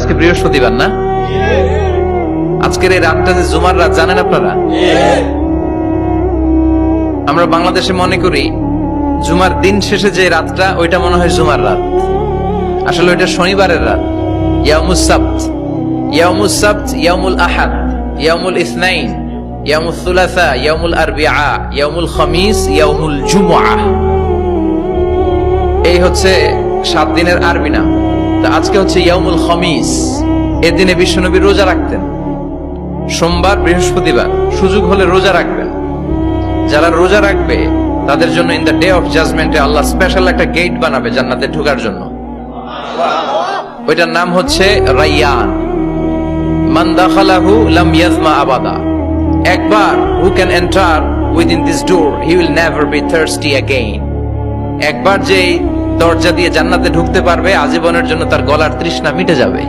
আজকে বৃহস্পতিবার না? আজকের এই রাতটা যে জুমার রাত জানেন আপনারা? আমরা বাংলাদেশে মনে করি জুমার দিন শেষে যে রাতটা ওইটা মনে হয় জুমার রাত, আসলে ওইটা শনিবারের রাত। ইয়াউমুস সাবত, ইয়াউমুস সাবত, ইয়াউমুল আহাদ, ইয়াউমুল ইসনাইন, ইয়াউমুল সুলাসা, ইয়াউমুল আরবিআ, ইয়াউমুল খামিস, ইয়াউমুল জুমআ। এই হচ্ছে 7 দিনের আরবি নাম। তা আজকে হচ্ছে ইয়াউমুল খামিস। এর দিনে বিশ্বনবী রোজা রাখতেন, সোমবার বৃহস্পতিবার সুযোগ হলে রোজা রাখবেন। যারা রোজা রাখবে তাদের জন্য ইন দ্য ডে অফ জাজমেন্টে আল্লাহ স্পেশাল একটা গেট বানাবে জান্নাতে ঢোকার জন্য। ওইটার নাম হচ্ছে রাইয়ান। মান দাখালাহু লাম ইয়াজমা আবাদা। একবার who can enter within this door he will never be thirsty again. একবার যে দরজা দিয়ে জান্নাতে ঢুকতে পারবে আজীবনের জন্য তার গলার তৃষ্ণা মিটে যাবে।